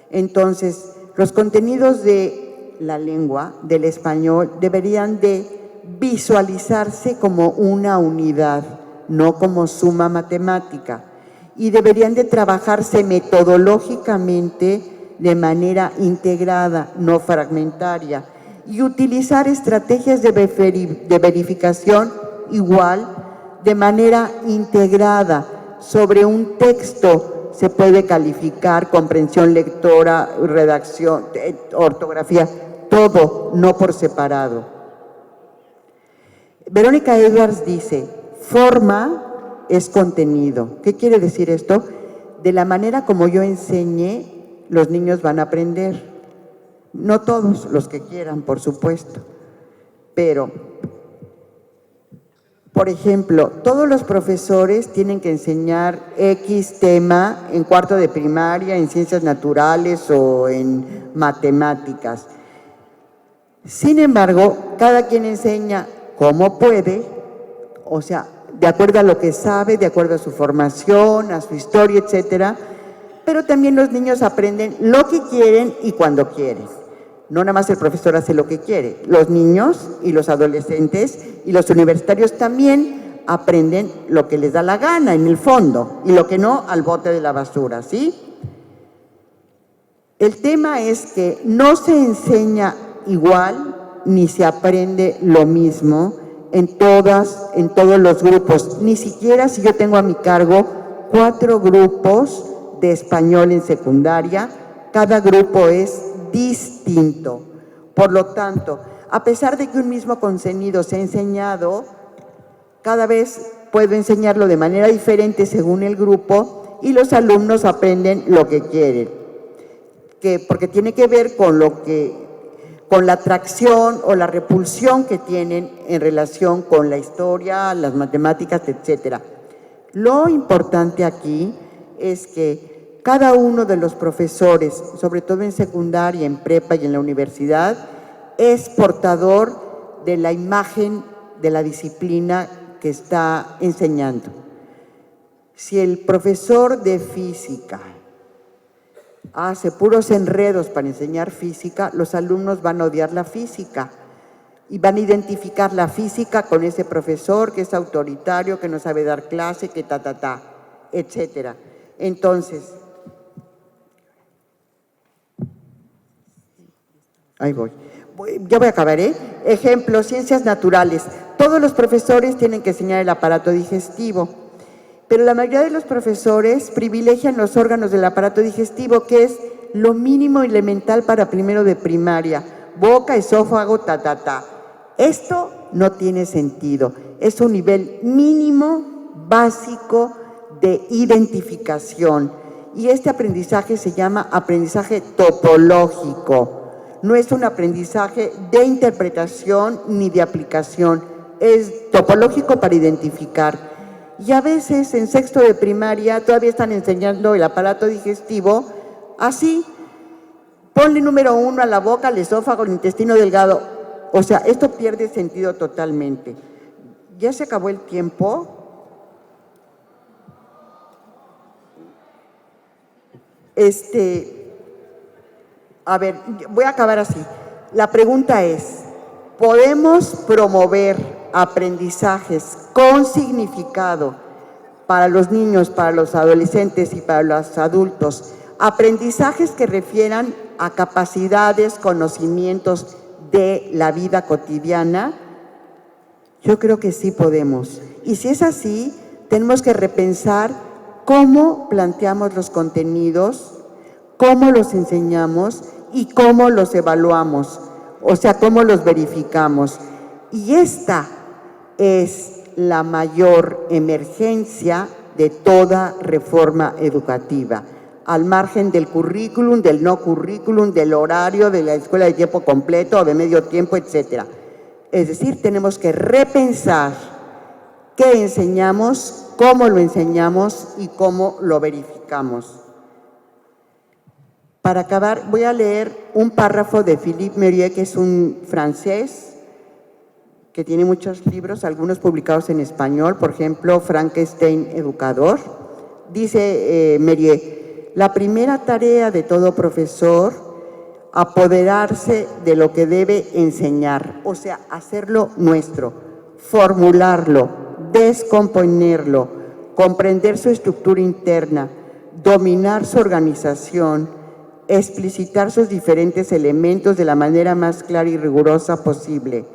Entonces, los contenidos de la lengua, del español, deberían de visualizarse como una unidad, no como suma matemática, y deberían de trabajarse metodológicamente de manera integrada, no fragmentaria, y utilizar estrategias de verificación igual, de manera integrada. Sobre un texto se puede calificar comprensión lectora, redacción, ortografía, todo, no por separado. Verónica Edwards dice, forma es contenido. ¿Qué quiere decir esto? De la manera como yo enseñé, los niños van a aprender. No todos, los que quieran, por supuesto. Pero, por ejemplo, todos los profesores tienen que enseñar X tema en cuarto de primaria, en ciencias naturales o en matemáticas. Sin embargo, cada quien enseña como puede, o sea, de acuerdo a lo que sabe, de acuerdo a su formación, a su historia, etcétera. Pero también los niños aprenden lo que quieren y cuando quieren. No nada más el profesor hace lo que quiere. Los niños y los adolescentes y los universitarios también aprenden lo que les da la gana en el fondo y lo que no al bote de la basura, ¿sí? El tema es que no se enseña igual ni se aprende lo mismo en todos los grupos. Ni siquiera si yo tengo a mi cargo 4 grupos de español en secundaria, cada grupo es distinto. Por lo tanto, a pesar de que un mismo contenido se ha enseñado, cada vez puedo enseñarlo de manera diferente según el grupo y los alumnos aprenden lo que quieren, porque tiene que ver con la atracción o la repulsión que tienen en relación con la historia, las matemáticas, etcétera. Lo importante aquí es que cada uno de los profesores, sobre todo en secundaria, en prepa y en la universidad, es portador de la imagen de la disciplina que está enseñando. Si el profesor de física hace puros enredos para enseñar física, los alumnos van a odiar la física y van a identificar la física con ese profesor que es autoritario, que no sabe dar clase, que etcétera. Entonces, ahí voy. Ya voy a acabar, ¿eh? Ejemplo, ciencias naturales. Todos los profesores tienen que enseñar el aparato digestivo, pero la mayoría de los profesores privilegian los órganos del aparato digestivo, que es lo mínimo elemental para primero de primaria. Boca, esófago, Esto no tiene sentido. Es un nivel mínimo, básico de identificación. Y este aprendizaje se llama aprendizaje topológico. No es un aprendizaje de interpretación ni de aplicación. Es topológico para identificar. Y a veces en sexto de primaria todavía están enseñando el aparato digestivo así. Ponle número 1 a la boca, al esófago, al intestino delgado. O sea, esto pierde sentido totalmente. ¿Ya se acabó el tiempo? A ver, voy a acabar así. La pregunta es, ¿podemos promover aprendizajes con significado para los niños, para los adolescentes y para los adultos? Aprendizajes que refieran a capacidades, conocimientos de la vida cotidiana. Yo creo que sí podemos. Y si es así, tenemos que repensar cómo planteamos los contenidos, cómo los enseñamos y cómo los evaluamos, o sea, cómo los verificamos. Y esta es la mayor emergencia de toda reforma educativa, al margen del currículum, del no currículum, del horario, de la escuela de tiempo completo o de medio tiempo, etcétera. Es decir, tenemos que repensar qué enseñamos, cómo lo enseñamos y cómo lo verificamos. Para acabar, voy a leer un párrafo de Philippe Mérieux, que es un francés que tiene muchos libros, algunos publicados en español, por ejemplo, Frankenstein Educador. Dice Mérieux, la primera tarea de todo profesor, apoderarse de lo que debe enseñar, o sea, hacerlo nuestro, formularlo, descomponerlo, comprender su estructura interna, dominar su organización, explicitar sus diferentes elementos de la manera más clara y rigurosa posible,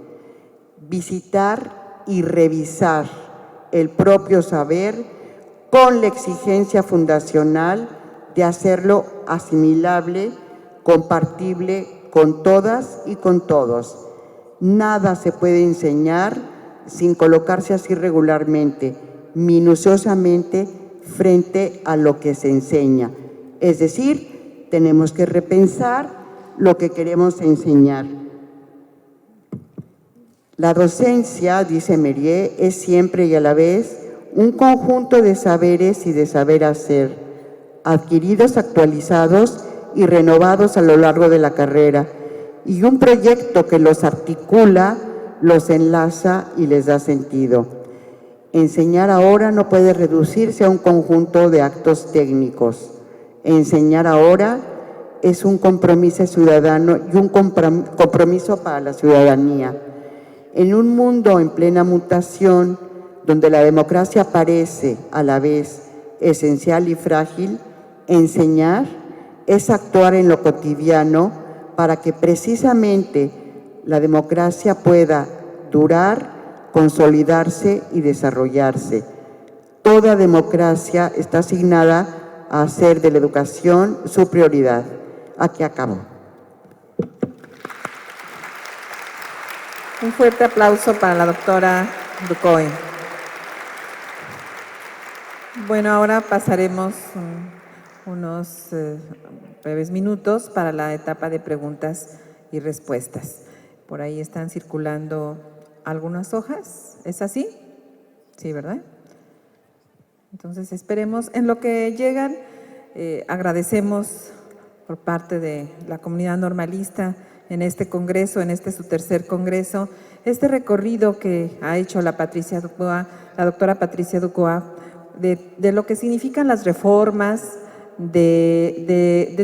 visitar y revisar el propio saber con la exigencia fundacional de hacerlo asimilable, compartible con todas y con todos. Nada se puede enseñar sin colocarse así regularmente, minuciosamente frente a lo que se enseña. Es decir, tenemos que repensar lo que queremos enseñar. La docencia, dice Mérieux, es siempre y a la vez un conjunto de saberes y de saber hacer, adquiridos, actualizados y renovados a lo largo de la carrera, y un proyecto que los articula, los enlaza y les da sentido. Enseñar ahora no puede reducirse a un conjunto de actos técnicos. Enseñar ahora es un compromiso ciudadano y un compromiso para la ciudadanía. En un mundo en plena mutación, donde la democracia parece a la vez esencial y frágil, enseñar es actuar en lo cotidiano para que precisamente la democracia pueda durar, consolidarse y desarrollarse. Toda democracia está asignada a hacer de la educación su prioridad. Aquí acabo. Un fuerte aplauso para la doctora Ducoy. Bueno, ahora pasaremos unos breves minutos para la etapa de preguntas y respuestas. Por ahí están circulando algunas hojas, ¿es así? Sí, ¿verdad? Entonces esperemos. En lo que llegan, agradecemos por parte de la comunidad normalista en este congreso, en este su tercer congreso, este recorrido que ha hecho la doctora Patricia Ducoa, de lo que significan las reformas, de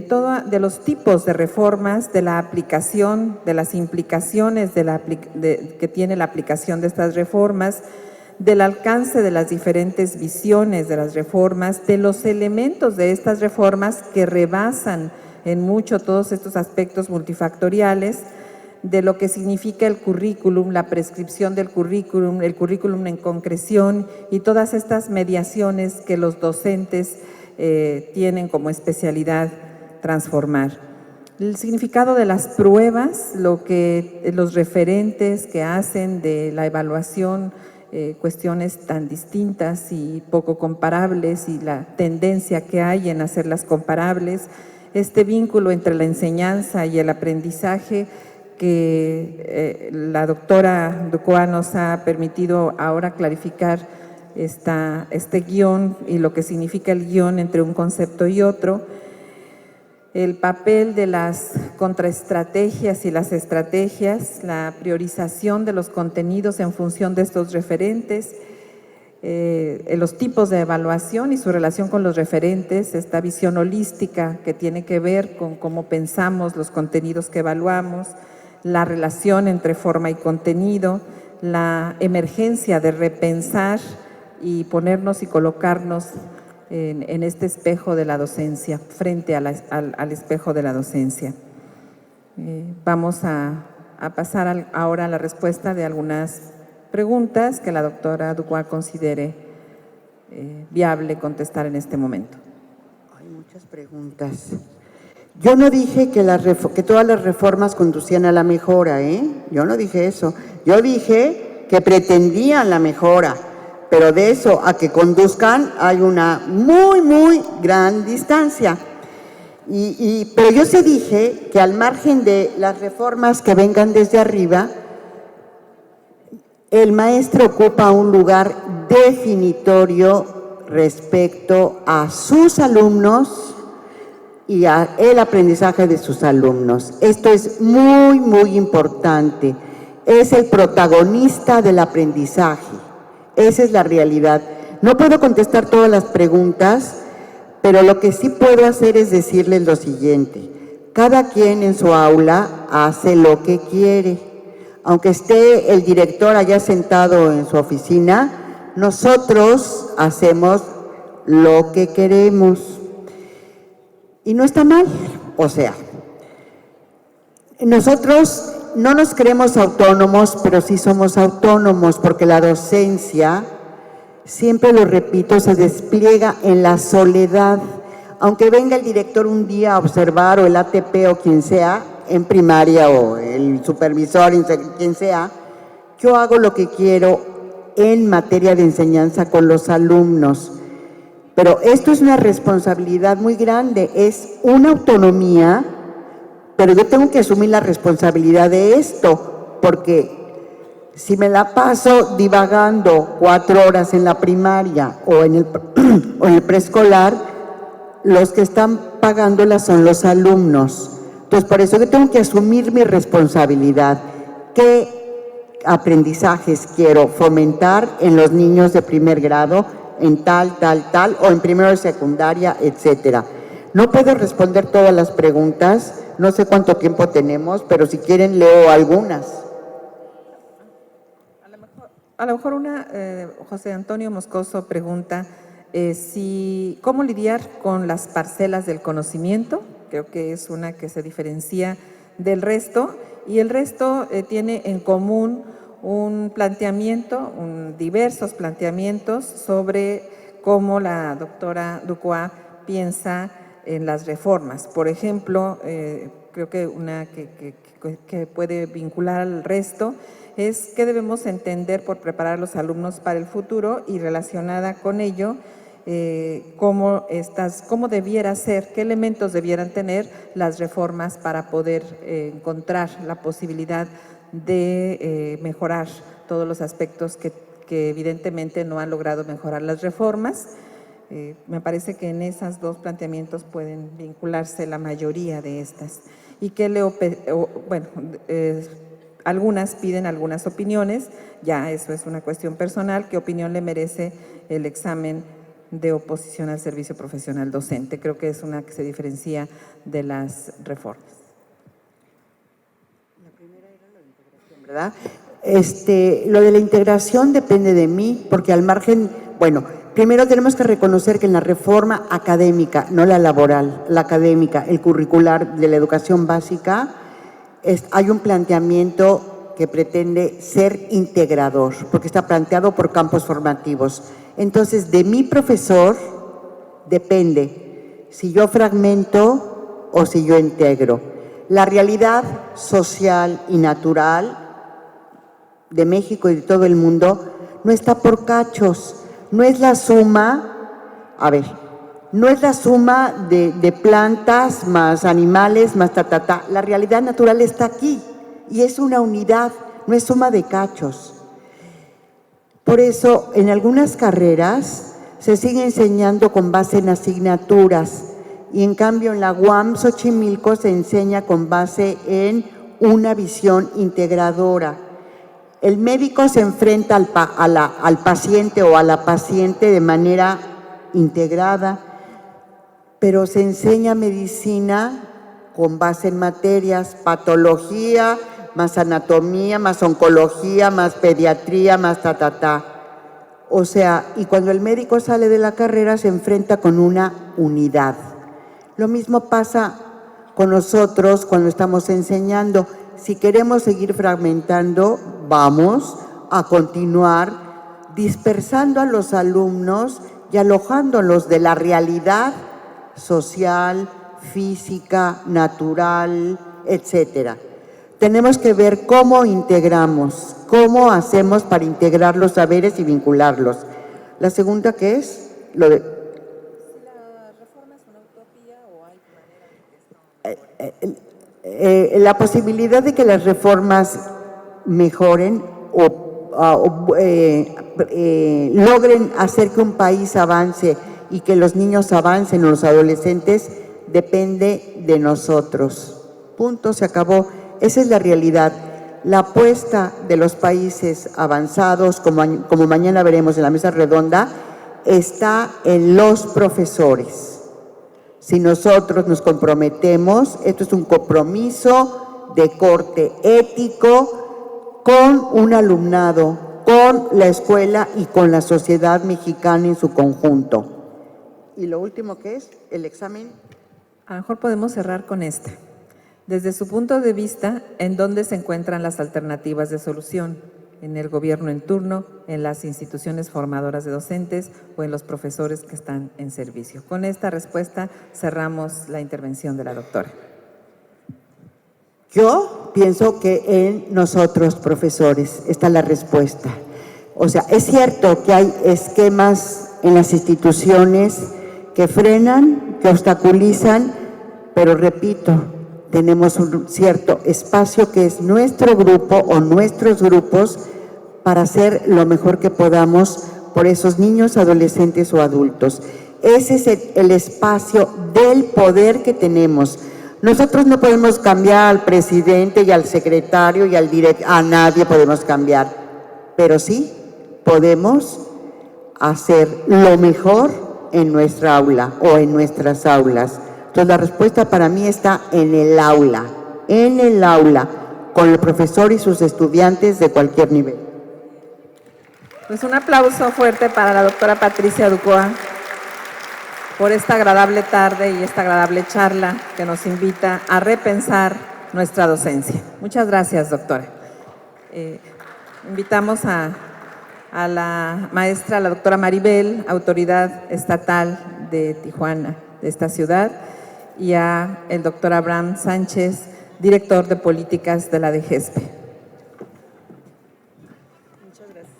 los tipos de reformas, de la aplicación, de las implicaciones que tiene la aplicación de estas reformas, del alcance de las diferentes visiones de las reformas, de los elementos de estas reformas que rebasan en mucho todos estos aspectos multifactoriales, de lo que significa el currículum, la prescripción del currículum, el currículum en concreción y todas estas mediaciones que los docentes tienen como especialidad transformar. El significado de las pruebas, los referentes que hacen de la evaluación, cuestiones tan distintas y poco comparables y la tendencia que hay en hacerlas comparables, este vínculo entre la enseñanza y el aprendizaje que la doctora Ducoa nos ha permitido ahora clarificar este guión y lo que significa el guión entre un concepto y otro, el papel de las contraestrategias y las estrategias, la priorización de los contenidos en función de estos referentes, los tipos de evaluación y su relación con los referentes, esta visión holística que tiene que ver con cómo pensamos los contenidos que evaluamos, la relación entre forma y contenido, la emergencia de repensar y ponernos y colocarnos en este espejo de la docencia, frente al espejo de la docencia. Vamos a pasar ahora a la respuesta de algunas preguntas que la doctora Ducoa considere viable contestar en este momento. Hay muchas preguntas. Yo no dije que todas las reformas conducían a la mejora, ¿eh? Yo no dije eso. Yo dije que pretendían la mejora, pero de eso a que conduzcan hay una muy, muy gran distancia. Pero yo sí dije que al margen de las reformas que vengan desde arriba, el maestro ocupa un lugar definitorio respecto a sus alumnos y a el aprendizaje de sus alumnos. Esto es muy, muy importante. Es el protagonista del aprendizaje. Esa es la realidad. No puedo contestar todas las preguntas, pero lo que sí puedo hacer es decirles lo siguiente. Cada quien en su aula hace lo que quiere. Aunque esté el director allá sentado en su oficina, nosotros hacemos lo que queremos. Y no está mal. O sea, nosotros no nos creemos autónomos, pero sí somos autónomos, porque la docencia, siempre lo repito, se despliega en la soledad. Aunque venga el director un día a observar, o el ATP o quien sea, en primaria, o el supervisor, quien sea, yo hago lo que quiero en materia de enseñanza con los alumnos. Pero esto es una responsabilidad muy grande, es una autonomía, pero yo tengo que asumir la responsabilidad de esto, porque si me la paso divagando 4 horas en la primaria o en el preescolar, los que están pagándola son los alumnos. Entonces, por eso yo tengo que asumir mi responsabilidad. ¿Qué aprendizajes quiero fomentar en los niños de primer grado, en tal, o en primero de secundaria, etcétera? No puedo responder todas las preguntas, no sé cuánto tiempo tenemos, pero si quieren leo algunas. A lo mejor José Antonio Moscoso pregunta cómo lidiar con las parcelas del conocimiento. Creo que es una que se diferencia del resto, y el resto tiene en común un planteamiento, diversos planteamientos sobre cómo la doctora Ducoa piensa en las reformas. Por ejemplo, creo que una que puede vincular al resto es qué debemos entender por preparar a los alumnos para el futuro, y relacionada con ello, cómo debiera ser, qué elementos debieran tener las reformas para poder encontrar la posibilidad de mejorar todos los aspectos que evidentemente no han logrado mejorar las reformas. Me parece que en esos dos planteamientos pueden vincularse la mayoría de estas. Y que algunas piden algunas opiniones, ya eso es una cuestión personal, ¿qué opinión le merece el examen de oposición al servicio profesional docente? Creo que es una que se diferencia de las reformas. La primera era lo de integración, ¿verdad? Lo de la integración depende de mí, porque al margen, bueno, primero tenemos que reconocer que en la reforma académica, no la laboral, la académica, el curricular de la educación básica, hay un planteamiento que pretende ser integrador, porque está planteado por campos formativos. Entonces, de mi profesor depende si yo fragmento o si yo integro. La realidad social y natural de México y de todo el mundo no está por cachos, no es la suma, no es la suma de plantas más animales más la realidad natural está aquí y es una unidad, no es suma de cachos. Por eso, en algunas carreras se sigue enseñando con base en asignaturas y en cambio en la UAM Xochimilco se enseña con base en una visión integradora. El médico se enfrenta al paciente o a la paciente de manera integrada, pero se enseña medicina con base en materias, patología, más anatomía, más oncología, más pediatría, más O sea, y cuando el médico sale de la carrera se enfrenta con una unidad. Lo mismo pasa con nosotros cuando estamos enseñando. Si queremos seguir fragmentando, vamos a continuar dispersando a los alumnos y alojándolos de la realidad social, física, natural, etcétera. Tenemos que ver cómo integramos, cómo hacemos para integrar los saberes y vincularlos. La segunda, ¿qué es? Lo de... ¿La reforma es una utopía o hay manera de que la posibilidad de que las reformas mejoren logren hacer que un país avance y que los niños avancen o los adolescentes depende de nosotros. Punto, se acabó. Esa es la realidad. La apuesta de los países avanzados, como mañana veremos en la mesa redonda, está en los profesores. Si nosotros nos comprometemos, esto es un compromiso de corte ético con un alumnado, con la escuela y con la sociedad mexicana en su conjunto. Y lo último que es el examen. A lo mejor podemos cerrar con esta. Desde su punto de vista, ¿en dónde se encuentran las alternativas de solución? ¿En el gobierno en turno, en las instituciones formadoras de docentes o en los profesores que están en servicio? Con esta respuesta cerramos la intervención de la doctora. Yo pienso que en nosotros, profesores, está la respuesta. O sea, es cierto que hay esquemas en las instituciones que frenan, que obstaculizan, pero repito, tenemos un cierto espacio que es nuestro grupo o nuestros grupos para hacer lo mejor que podamos por esos niños, adolescentes o adultos. Ese es el espacio del poder que tenemos. Nosotros no podemos cambiar al presidente y al secretario y al director, a nadie podemos cambiar, pero sí podemos hacer lo mejor en nuestra aula o en nuestras aulas. Entonces la respuesta para mí está en el aula, con el profesor y sus estudiantes de cualquier nivel. Pues un aplauso fuerte para la doctora Patricia Ducoa por esta agradable tarde y esta agradable charla que nos invita a repensar nuestra docencia. Muchas gracias, doctora. Invitamos a la maestra, la doctora Maribel, autoridad estatal de Tijuana, de esta ciudad, y a el doctor Abraham Sánchez, director de políticas de la DGESPE. Muchas gracias.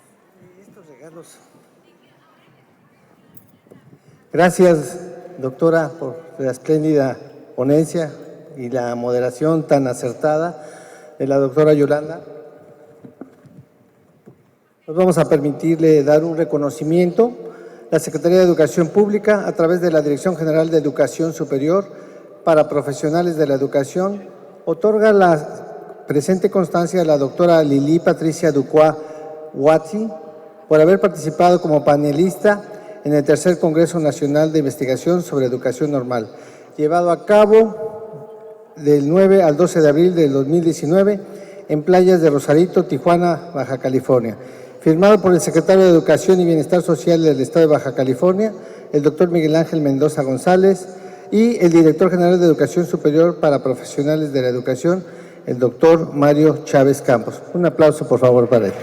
Estos regalos. Gracias, doctora, por la espléndida ponencia y la moderación tan acertada de la doctora Yolanda. Nos vamos a permitirle dar un reconocimiento. La Secretaría de Educación Pública, a través de la Dirección General de Educación Superior para Profesionales de la Educación, otorga la presente constancia a la doctora Lili Patricia Ducua Huatzi por haber participado como panelista en el tercer Congreso Nacional de Investigación sobre Educación Normal, llevado a cabo del 9 al 12 de abril del 2019 en playas de Rosarito, Tijuana, Baja California. Firmado por el Secretario de Educación y Bienestar Social del Estado de Baja California, el doctor Miguel Ángel Mendoza González, y el Director General de Educación Superior para Profesionales de la Educación, el doctor Mario Chávez Campos. Un aplauso, por favor, para él.